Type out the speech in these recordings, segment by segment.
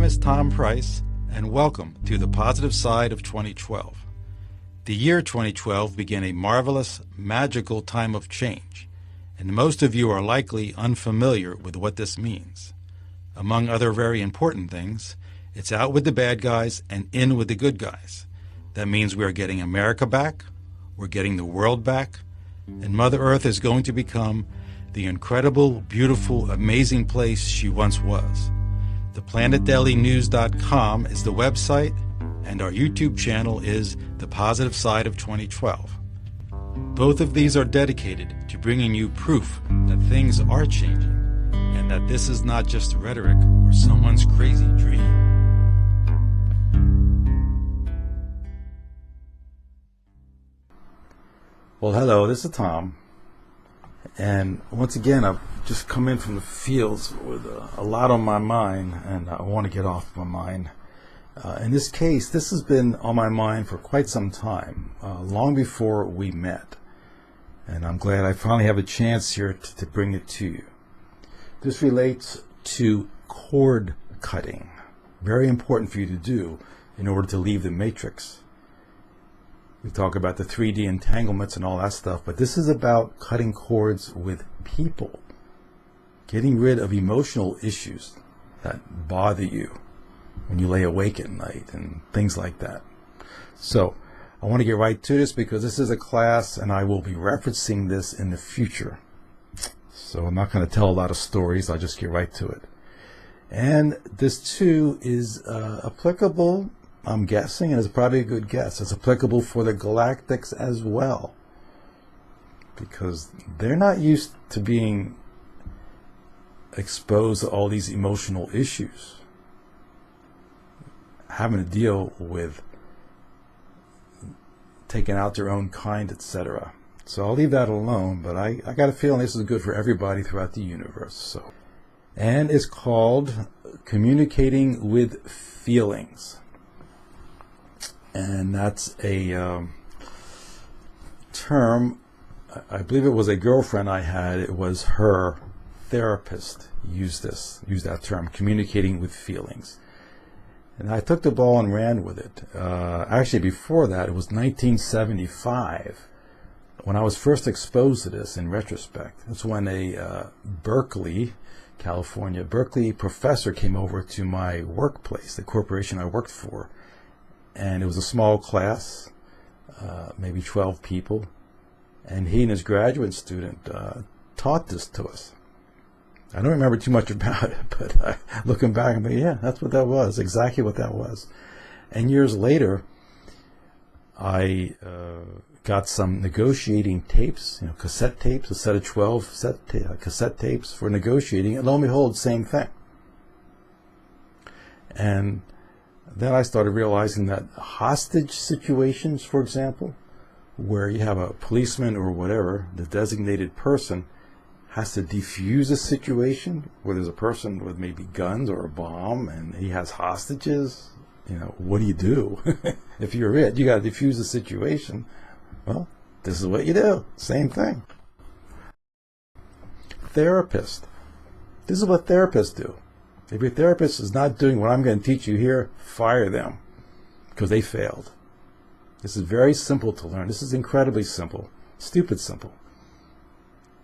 name is Tom Price, and welcome to the positive side of 2012. The year 2012 began a marvelous, magical time of change, and most of you are likely unfamiliar with what this means. Among other very important things, it's out with the bad guys and in with the good guys. That means we are getting America back, we're getting the world back, and Mother Earth is going to become the incredible, beautiful, amazing place she once was. ThePlanetDailyNews.com is the website, and our YouTube channel is The Positive Side of 2012. Both of these are dedicated to bringing you proof that things are changing, and that this is not just rhetoric or someone's crazy dream. Well, hello, this is Tom, and once again, I've just come in from the fields with a lot on my mind, and I want to get off my mind. In this case, this has been on my mind for quite some time, long before we met, and I'm glad I finally have a chance here to bring it to you. This relates to cord cutting, very important for you to do in order to leave the matrix. We talk about the 3D entanglements and all that stuff, but this is about cutting cords with people, getting rid of emotional issues that bother you when you lay awake at night and things like that. So I want to get right to this because this is a class and I will be referencing this in the future. So I'm not going to tell a lot of stories, I'll just get right to it. And this too is applicable, I'm guessing, and it's probably a good guess, it's applicable for the galactics as well, because they're not used to being exposed to all these emotional issues, having to deal with taking out their own kind, etc. So I'll leave that alone, but I got a feeling this is good for everybody throughout the universe. So, and it's called communicating with feelings. And that's a term, I believe it was a girlfriend I had, it was her therapist used that term, communicating with feelings. And I took the ball and ran with it. Actually, before that, it was 1975 when I was first exposed to this in retrospect. That's when a Berkeley, California, Berkeley professor came over to my workplace, the corporation I worked for. And it was a small class, maybe 12 people, and he and his graduate student taught this to us. I don't remember too much about it, but looking back, I'm like, yeah, that's what that was, exactly what that was. And years later, I got some negotiating tapes, cassette tapes, a set of 12 cassette tapes for negotiating, and lo and behold, same thing. And then I started realizing that hostage situations, for example, where you have a policeman or whatever, the designated person has to defuse a situation where there's a person with maybe guns or a bomb and he has hostages. What do you do? If you're it, you got to defuse the situation. Well, this is what you do. Same thing. Therapist. This is what therapists do. If your therapist is not doing what I'm going to teach you here, fire them because they failed. This is very simple to learn. This is incredibly simple, stupid simple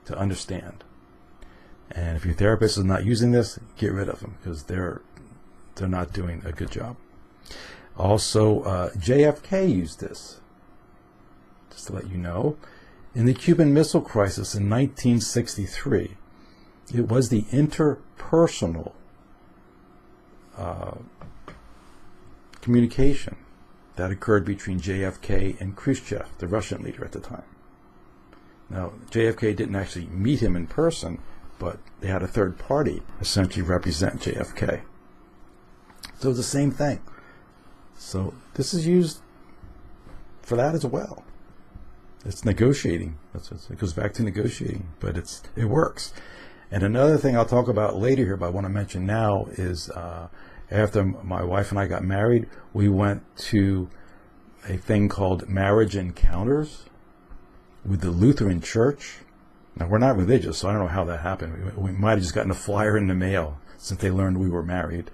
to understand. And if your therapist is not using this, get rid of them because they're not doing a good job. Also, JFK used this, just to let you know. In the Cuban Missile Crisis in 1963, it was the interpersonal communication that occurred between JFK and Khrushchev, the Russian leader at the time. Now, JFK didn't actually meet him in person, but they had a third party essentially represent JFK. So it's the same thing. So this is used for that as well. It's negotiating. It goes back to negotiating, but it works. And another thing I'll talk about later here, but I want to mention now, is after my wife and I got married, we went to a thing called Marriage Encounters with the Lutheran Church. Now, we're not religious, so I don't know how that happened. We might have just gotten a flyer in the mail since they learned we were married.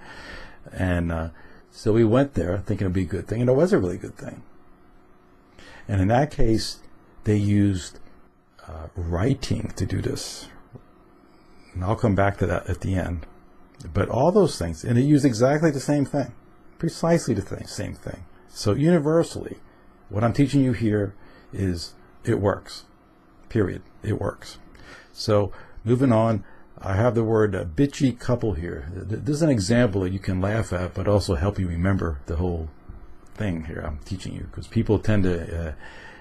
And so we went there thinking it'd be a good thing, and it was a really good thing. And in that case, they used writing to do this. And I'll come back to that at the end. But all those things, and they used exactly the same thing, precisely the same thing. So universally, what I'm teaching you here is it works, period. It works. So moving on, I have the word bitchy couple here. This is an example that you can laugh at, but also help you remember the whole thing here I'm teaching you, because people tend to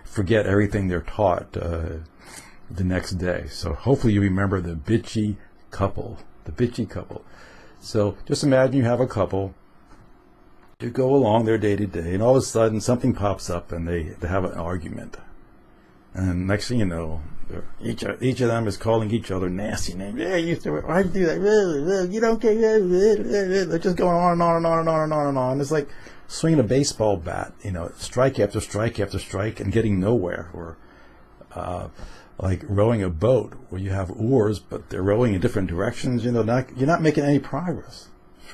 forget everything they're taught the next day. So hopefully you remember the bitchy couple, the bitchy couple. So just imagine you have a couple, you go along their day to day, and all of a sudden something pops up and they have an argument. And next thing you know, each of them is calling each other nasty names. Yeah, you used to, I do that. You don't care. They're just going on and on and on and on and on and on. It's like swinging a baseball bat, strike after strike after strike, and getting nowhere. Or like rowing a boat where you have oars, but they're rowing in different directions. You're not making any progress.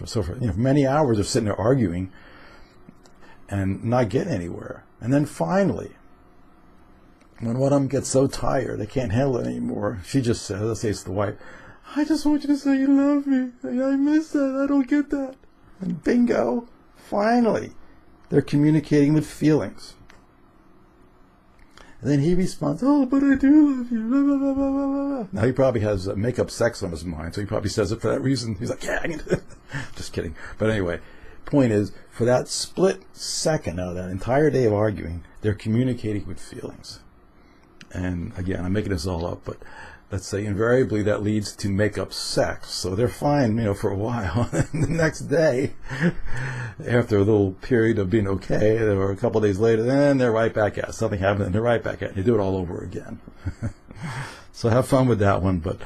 So for many hours, they're sitting there arguing and not getting anywhere. And then finally, when one of them gets so tired they can't handle it anymore, she just says, let's say it's the wife, I just want you to say you love me. I miss that. I don't get that. And bingo, finally, they're communicating with feelings. And then he responds, oh, but I do love you. Blah, blah, blah, blah, blah, blah. Now he probably has make-up sex on his mind, so he probably says it for that reason. He's like, yeah, I can do it. Just kidding. But anyway, point is, for that split second out of that entire day of arguing, they're communicating with feelings. And again, I'm making this all up, but let's say invariably that leads to make-up sex. So they're fine, for a while. And the next day, after a little period of being okay, or a couple of days later, then they're right back at it. Something happened, and they're right back at it. You do it all over again. So have fun with that one, but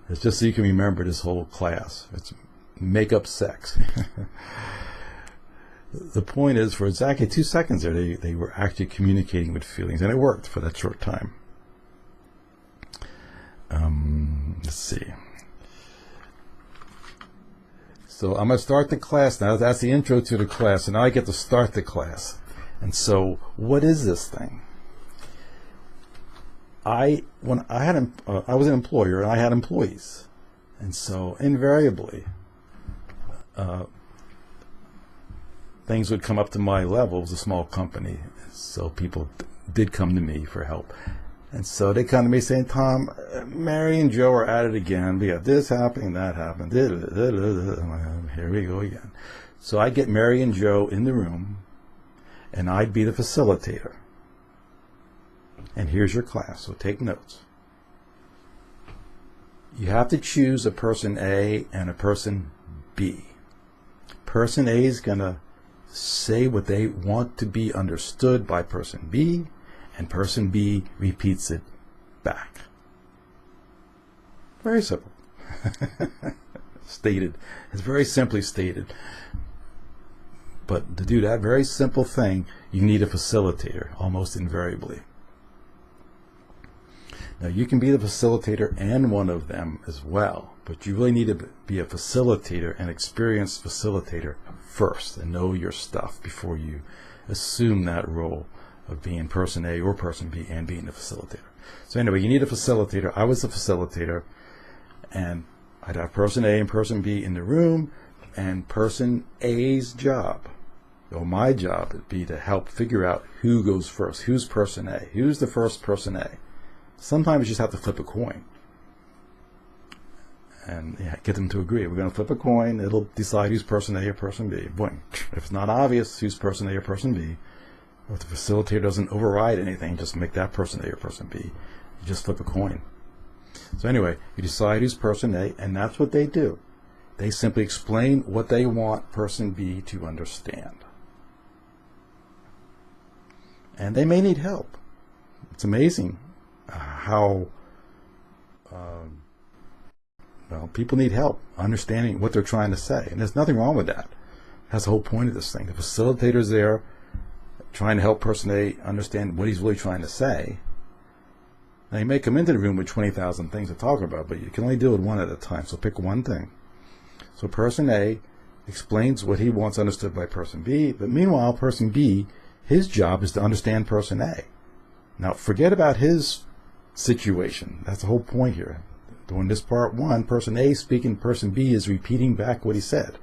it's just so you can remember this whole class. It's make-up sex. The point is, for exactly 2 seconds there, they were actually communicating with feelings, and it worked for that short time. Let's see. So I'm going to start the class now. That's the intro to the class, and now I get to start the class. And so, what is this thing? I was an employer, and I had employees, and so invariably, things would come up to my level. It was a small company, so people did come to me for help. And so they come to me saying, Tom, Mary and Joe are at it again. We have this happening, that happened. Here we go again. So I get Mary and Joe in the room, and I'd be the facilitator. And here's your class, so take notes. You have to choose a person A and a person B. Person A is going to say what they want to be understood by person B, and person B repeats it back. Very simple. Stated. It's very simply stated. But to do that very simple thing, you need a facilitator, almost invariably. Now, you can be the facilitator and one of them as well, but you really need to be a facilitator, an experienced facilitator first, and know your stuff before you assume that role of being person A or person B and being a facilitator. So anyway, you need a facilitator. I was a facilitator, and I'd have person A and person B in the room, and person A's job, or my job, would be to help figure out who goes first. Who's person A? Who's the first person A? Sometimes you just have to flip a coin and get them to agree. We're going to flip a coin. It'll decide who's person A or person B. Boom. If it's not obvious who's person A or person B, or if the facilitator doesn't override anything, just make that person A or person B. You just flip a coin. So anyway, you decide who's person A, and that's what they do. They simply explain what they want person B to understand. And they may need help. It's amazing how people need help understanding what they're trying to say, and there's nothing wrong with that. That's the whole point of this thing. The facilitator's there trying to help person A understand what he's really trying to say. Now, you may come into the room with 20,000 things to talk about, but you can only do it one at a time, so pick one thing. So person A explains what he wants understood by person B, but meanwhile, person B, his job is to understand person A. Now, forget about his situation. That's the whole point here. During this part one, person A speaking, person B is repeating back what he said.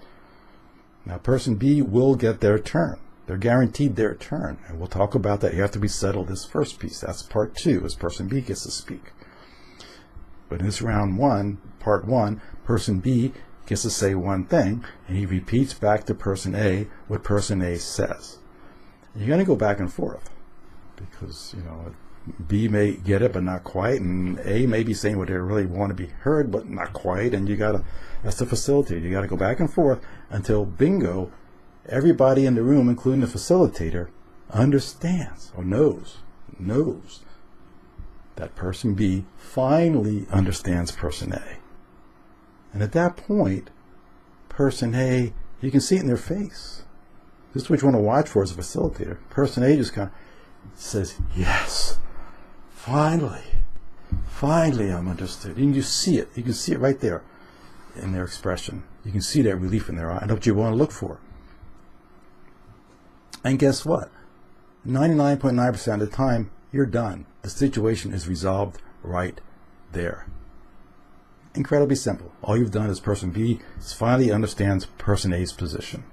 Now, person B will get their turn. They're guaranteed their turn. And we'll talk about that after we settle this first piece. That's part two, as person B gets to speak. But in this round one, part one, person B gets to say one thing, and he repeats back to person A what person A says. And you're going to go back and forth, because, you know, B may get it, but not quite, and A may be saying what they really want to be heard, but not quite, and you got to, that's the facilitator. You got to go back and forth until bingo, everybody in the room, including the facilitator, understands or knows that person B finally understands person A. And at that point, person A, you can see it in their face. This is what you want to watch for as a facilitator. Person A just kind of says, yes, finally I'm understood. You can just see it. You can see it right there in their expression. You can see that relief in their eye. That's what you want to look for. And guess what? 99.9% of the time, you're done. The situation is resolved right there. Incredibly simple. All you've done is person B finally understands person A's position.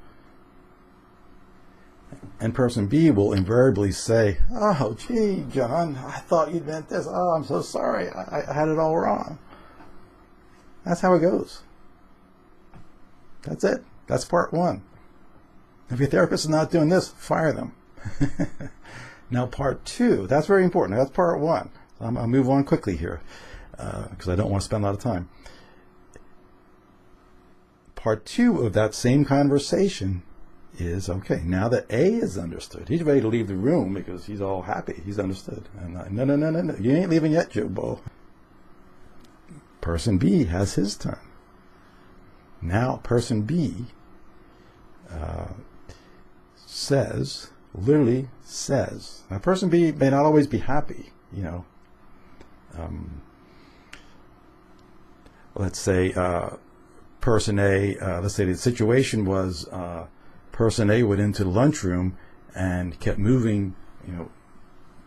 And person B will invariably say, oh, gee, John, I thought you meant this. Oh, I'm so sorry. I had it all wrong. That's how it goes. That's it. That's part one. If your therapist is not doing this, fire them. Now, part two, that's very important. That's part one. I'll move on quickly here because I don't want to spend a lot of time. Part two of that same conversation is, okay, now that A is understood, he's ready to leave the room because he's all happy. He's understood. And no, you ain't leaving yet, Jobo. Person B has his turn. Now, person B literally says, now person B may not always be happy, you know. Let's say person A, let's say the situation was person A went into the lunchroom and kept moving, you know,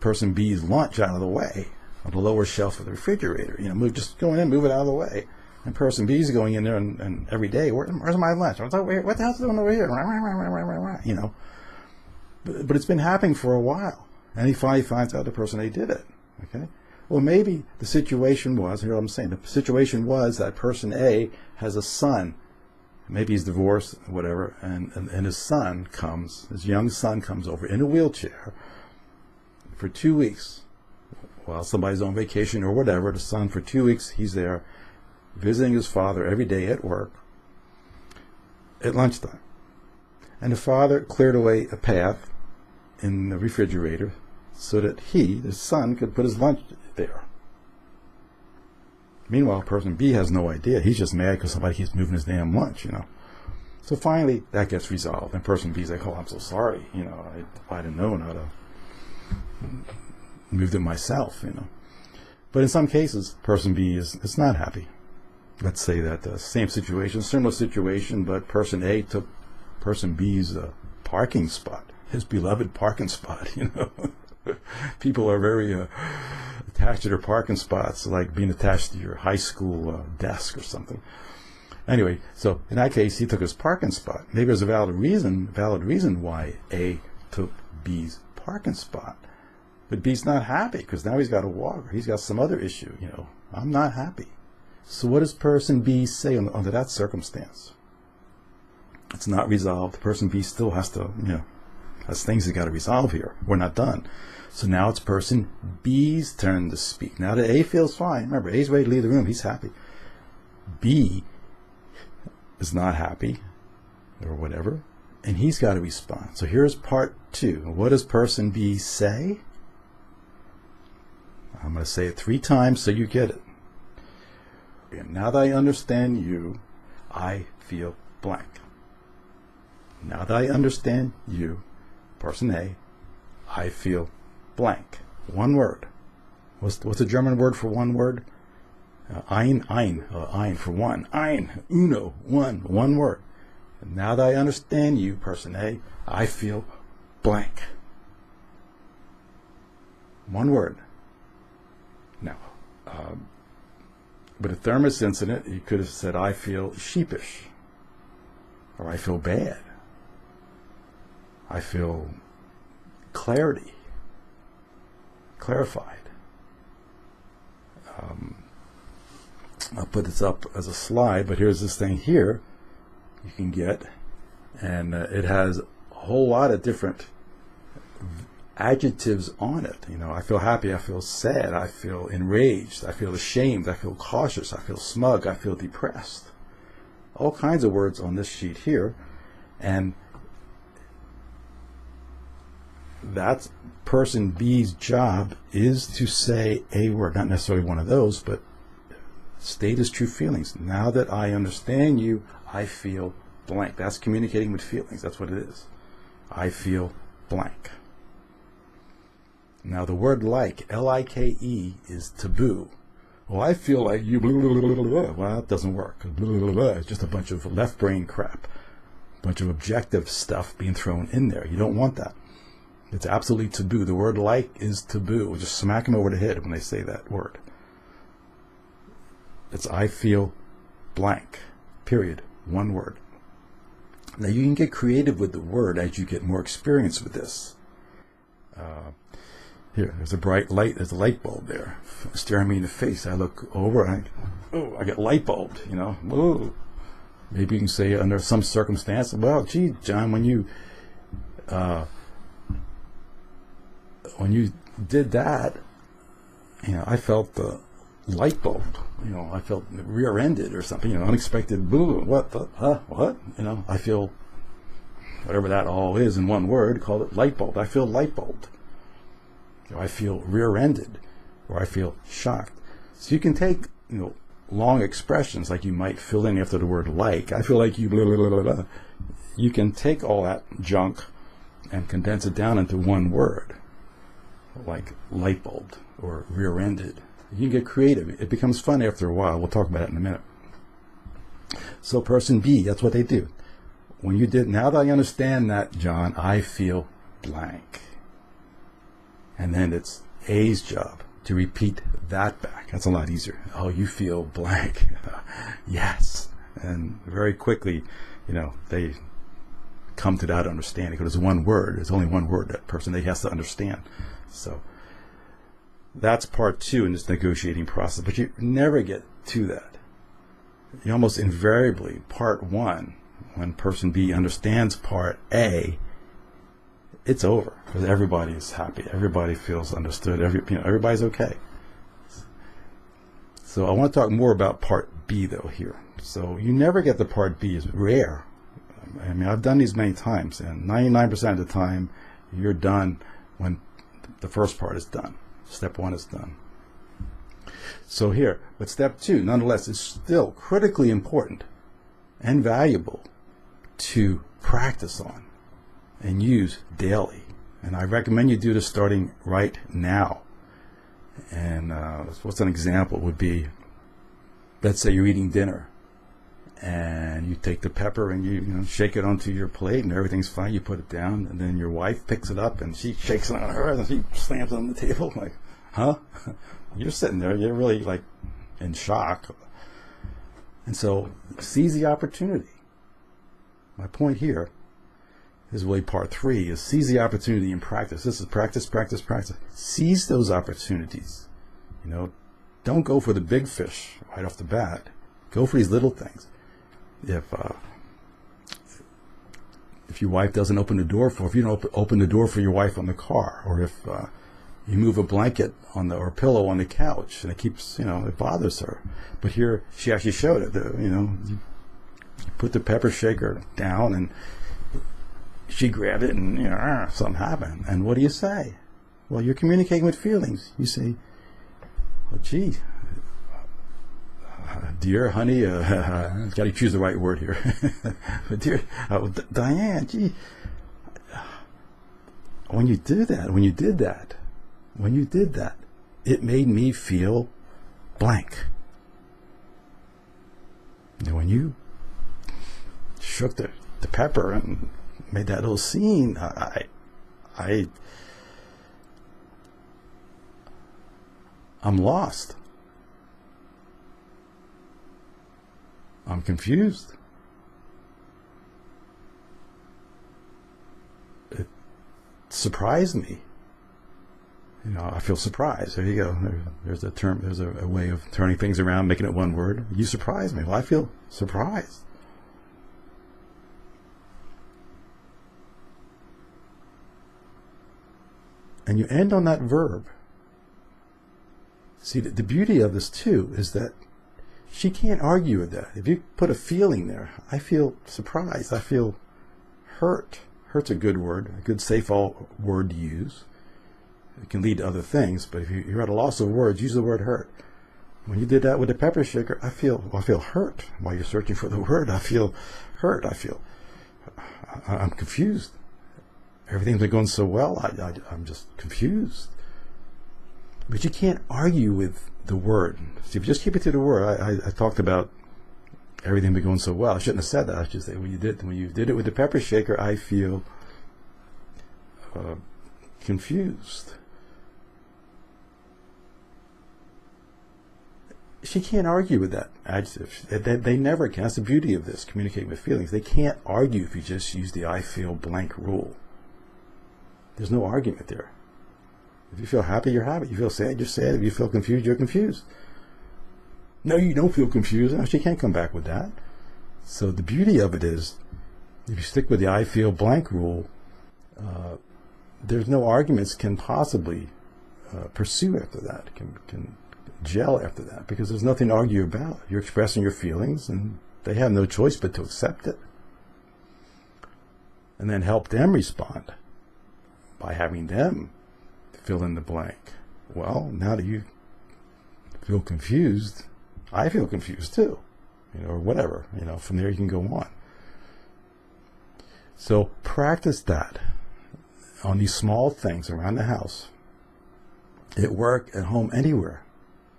person B's lunch out of the way on the lower shelf of the refrigerator. You know, just going in, move it out of the way. And person B's going in there and every day, where's my lunch? What the hell's doing over here? You know. But it's been happening for a while. And he finally finds out the person A did it. Okay? Well, maybe the situation was, here I'm saying, the situation was that person A has a son. Maybe he's divorced, whatever, and his son comes, his young son comes over in a wheelchair for 2 weeks while somebody's on vacation or whatever. The son, for 2 weeks, he's there visiting his father every day at work at lunchtime. And the father cleared away a path in the refrigerator so that the son, could put his lunch there. Meanwhile, person B has no idea. He's just mad because somebody keeps moving his damn lunch, you know. So finally, that gets resolved. And person B's like, oh, I'm so sorry. You know, if I'd have known how to move it myself, you know. But in some cases, person B is not happy. Let's say that same situation, similar situation, but person A took person B's parking spot, his beloved parking spot, you know. People are very attached to their parking spots, like being attached to your high school desk or something. Anyway, so in that case, he took his parking spot. Maybe there's a valid reason why A took B's parking spot. But B's not happy because now he's got a walker. He's got some other issue, you know. I'm not happy. So what does person B say under that circumstance? It's not resolved. Person B still has to, you know, has things he's got to resolve here. We're not done. So now it's person B's turn to speak. Now that A feels fine, remember, A's ready to leave the room. He's happy. B is not happy or whatever, and he's got to respond. So here's part two. What does person B say? I'm going to say it 3 times so you get it. And now that I understand you, I feel blank. Now that I understand you, person A, I feel blank. One word. What's the German word for one word? Ein for one. Ein, uno, one word. Now that I understand you, person A, I feel blank. One word. Now, with a thermos incident, you could have said, I feel sheepish, or I feel bad. I feel clarity, clarified. I'll put this up as a slide, but here's this thing here you can get, and it has a whole lot of different adjectives on it. You know, I feel happy, I feel sad, I feel enraged, I feel ashamed, I feel cautious, I feel smug, I feel depressed. All kinds of words on this sheet here, and that's person B's job is to say a word, not necessarily one of those, but state his true feelings. Now that I understand you, I feel blank. That's communicating with feelings. That's what it is. I feel blank. Now the word like, L-I-K-E, is taboo. Well, I feel like you, blah, blah, blah, blah, blah. Well, that doesn't work. Blah, blah, blah, blah. It's just a bunch of left brain crap. A bunch of objective stuff being thrown in there. You don't want that. It's absolutely taboo. The word like is taboo. Just smack them over the head when they say that word. It's I feel blank. Period. One word. Now you can get creative with the word as you get more experience with this. Here, there's a bright light. There's a light bulb there, staring me in the face. I look over. I get light bulbed. You know. Whoa. Maybe you can say under some circumstance, well, gee, John, when you did that, you know, I felt the light bulb. You know, I felt rear-ended or something. You know, unexpected. Boo. What? What? You know, I feel whatever that all is in one word. Call it light bulb. I feel light bulbed. You know, I feel rear-ended, or I feel shocked. So you can take, you know, long expressions like you might fill in after the word like. I feel like you blah, blah, blah, blah. You can take all that junk and condense it down into one word, like light bulbed or rear-ended. You can get creative. It becomes fun after a while. We'll talk about it in a minute. So person B, that's what they do. When you did, now that I understand that, John, I feel blank. And then it's A's job to repeat that back. That's a lot easier. Oh, you feel blank. Yes. And very quickly, you know, they come to that understanding. Because it's one word. There's only one word that person A has to understand. So that's part two in this negotiating process. But you never get to that. You almost invariably, part one, when person B understands part A, it's over because everybody is happy. Everybody feels understood. Everybody's okay. So I want to talk more about part B though here. So you never get the part B. Is rare. I mean, I've done these many times, and 99% of the time, you're done when the first part is done. Step one is done. So here, but step two, nonetheless, is still critically important and valuable to practice on and use daily. And I recommend you do this starting right now. And what's an example would be, let's say you're eating dinner and you take the pepper and you shake it onto your plate and everything's fine. You put it down, and then your wife picks it up and she shakes it on hers and she slams it on the table like, huh? You're sitting there, you're really like in shock. And so seize the opportunity. My point here is really part three, is seize the opportunity in practice. This is practice, practice, practice. Seize those opportunities. You know, don't go for the big fish right off the bat. Go for these little things. If your wife doesn't open the door if you don't open the door for your wife on the car, or if you move a blanket or a pillow on the couch and it keeps, it bothers her. But here she actually showed it. You put the pepper shaker down and she grabbed it and something happened. And what do you say? Well, you're communicating with feelings. You say, well, gee, dear, honey, got to choose the right word here. But dear, Diane, gee, when you did that, it made me feel blank. And when you shook the the pepper and made that little scene, I'm lost. I'm confused. It surprised me. You know, I feel surprised. There you go. There's a term. There's a way of turning things around, making it one word. You surprised me. Well, I feel surprised. And you end on that verb. See, the beauty of this too is that she can't argue with that. If you put a feeling there, I feel surprised. I feel hurt. Hurt's a good word, a good safe word to use. It can lead to other things, but if you're at a loss of words, use the word hurt. When you did that with the pepper shaker, I feel hurt. While you're searching for the word, I feel hurt. I'm confused. Everything's been going so well, I'm just confused. But you can't argue with the word. See, if you just keep it to the word, I talked about everything been going so well. I shouldn't have said that. I should say when you did it with the pepper shaker, I feel confused. She can't argue with that adjective. They never can. That's the beauty of this, communicating with feelings. They can't argue if you just use the I feel blank rule. There's no argument there. If you feel happy, you're happy. You feel sad, you're sad. If you feel confused, you're confused. No, you don't feel confused. No, she can't come back with that. So the beauty of it is, if you stick with the I feel blank rule, there's no arguments can possibly pursue after that, can gel after that, because there's nothing to argue about. You're expressing your feelings, and they have no choice but to accept it. And then help them respond by having them fill in the blank. Well, now that you feel confused, I feel confused too, or whatever, from there you can go on. So practice that on these small things around the house, at work, at home, anywhere.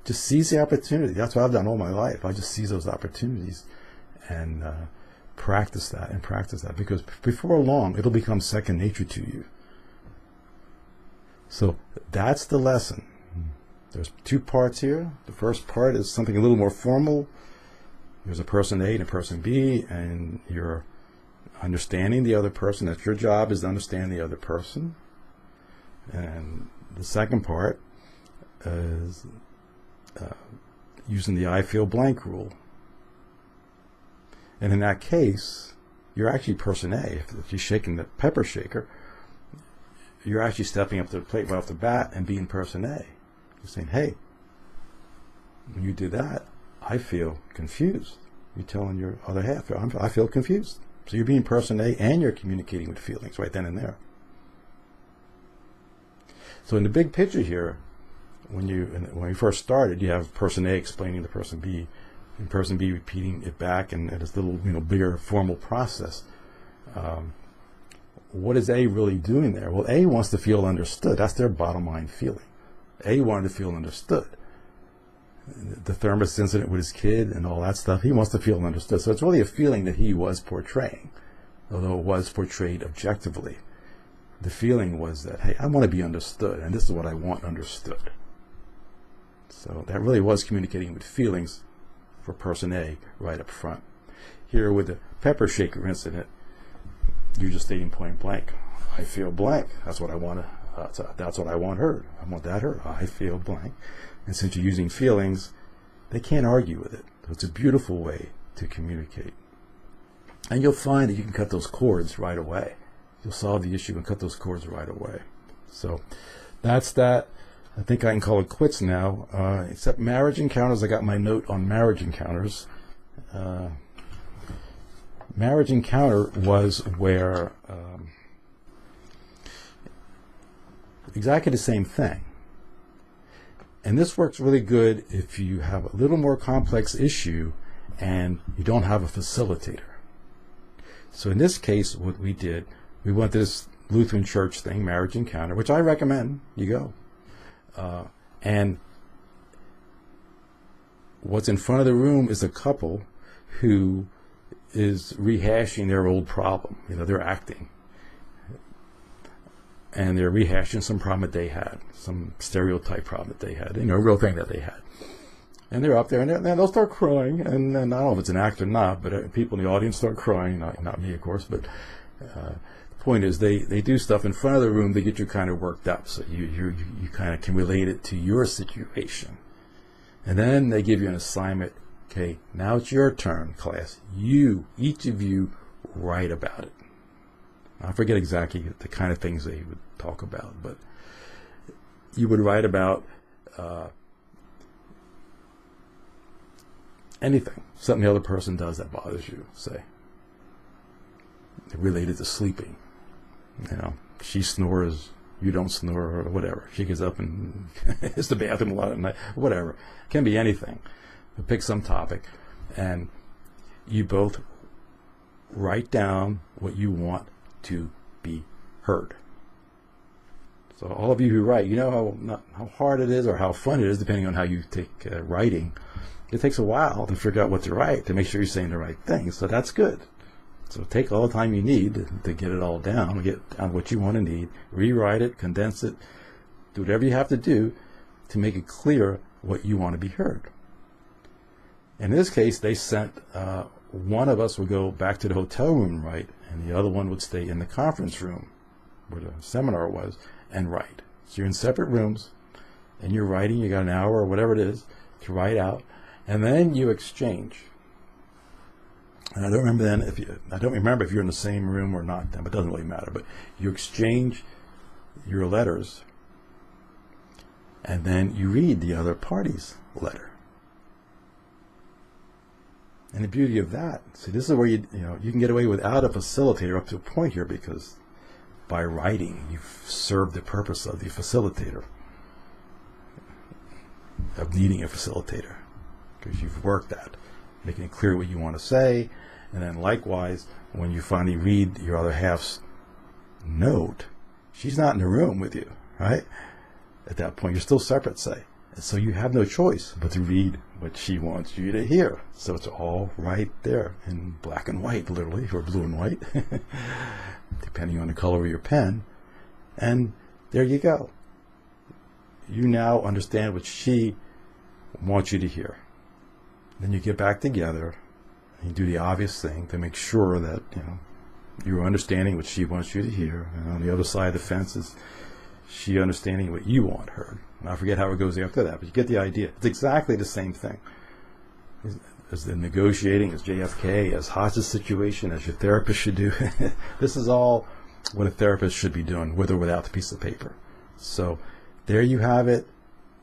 Just seize the opportunity. That's what I've done all my life. I just seize those opportunities and practice that, because before long it'll become second nature to you. So that's the lesson. There's two parts here. The first part is something a little more formal. There's a person A and a person B, and you're understanding the other person. That's your job, is to understand the other person. And the second part is using the I feel blank rule. And in that case, you're actually person A. If you're shaking the pepper shaker, you're actually stepping up to the plate right off the bat and being person A. You're saying, hey, when you do that, I feel confused. You're telling your other half, I feel confused. So you're being person A and you're communicating with feelings right then and there. So in the big picture here, when you first started, you have person A explaining to person B, and person B repeating it back, and it's a little bigger formal process. What is A really doing there? Well, A wants to feel understood. That's their bottom line feeling. A wanted to feel understood. The thermos incident with his kid and all that stuff, he wants to feel understood. So it's really a feeling that he was portraying, although it was portrayed objectively. The feeling was that, hey, I want to be understood, and this is what I want understood. So that really was communicating with feelings for person A right up front. Here with the pepper shaker incident, you're just stating point blank, I feel blank. That's what I want to. That's what I want heard. I want that heard. I feel blank. And since you're using feelings, they can't argue with it. So it's a beautiful way to communicate. And you'll find that you can cut those cords right away. You'll solve the issue and cut those cords right away. So that's that. I think I can call it quits now. Except marriage encounters, I got my note on marriage encounters. Marriage encounter was where exactly the same thing. And this works really good if you have a little more complex issue and you don't have a facilitator. So in this case, what we did, we went to this Lutheran church thing, marriage encounter, which I recommend you go. And what's in front of the room is a couple who is rehashing their old problem. You know, they're acting. And they're rehashing some problem that they had, some stereotype problem that they had, you know, a real thing that they had. And they're up there, and they'll start crying, and I don't know if it's an act or not, but people in the audience start crying, not me, of course, but the point is they do stuff in front of the room to get you kind of worked up, so you kind of can relate it to your situation. And then they give you an assignment. Okay, now it's your turn, class. Each of you, write about it. I forget exactly the kind of things they would talk about, but you would write about anything, something the other person does that bothers you, say. Related to sleeping. You know, she snores, you don't snore, or whatever. She gets up and hits the bathroom a lot at night, whatever. It can be anything. Pick some topic, and you both write down what you want to be heard. So all of you who write, you know how hard it is or how fun it is, depending on how you take writing. It takes a while to figure out what to write, to make sure you're saying the right thing. So that's good. So take all the time you need to get it all down, get down what you want to need, rewrite it, condense it, do whatever you have to do to make it clear what you want to be heard. In this case, they sent one of us would go back to the hotel room and write, and the other one would stay in the conference room where the seminar was and write. So you're in separate rooms, and you're writing. You got an hour or whatever it is to write out, and then you exchange. And I don't remember if you're in the same room or not. Then, but it doesn't really matter. But you exchange your letters, and then you read the other party's letter. And the beauty of that, see, this is where you can get away without a facilitator up to a point here, because by writing, you've served the purpose of the facilitator, of needing a facilitator, because you've worked that, making it clear what you want to say, and then likewise, when you finally read your other half's note, she's not in the room with you, right? At that point, you're still separate, say. And so you have no choice but to read what she wants you to hear. So it's all right there in black and white, literally, or blue and white, depending on the color of your pen. And there you go. You now understand what she wants you to hear. Then you get back together and you do the obvious thing to make sure that you're understanding what she wants you to hear. And on the other side of the fence is she understanding what you want heard. And I forget how it goes after that, but you get the idea. It's exactly the same thing. As the negotiating, as JFK, as hostage situation, as your therapist should do. This is all what a therapist should be doing, with or without the piece of paper. So there you have it.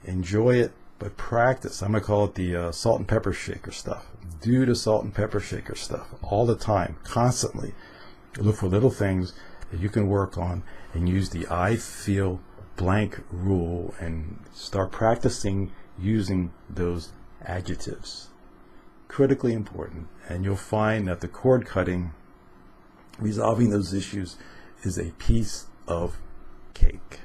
Enjoy it, but practice. I'm going to call it the salt and pepper shaker stuff. Do the salt and pepper shaker stuff all the time, constantly. Look for little things that you can work on and use the I feel blank rule and start practicing using those adjectives. Critically important. And you'll find that the cord cutting, resolving those issues, is a piece of cake.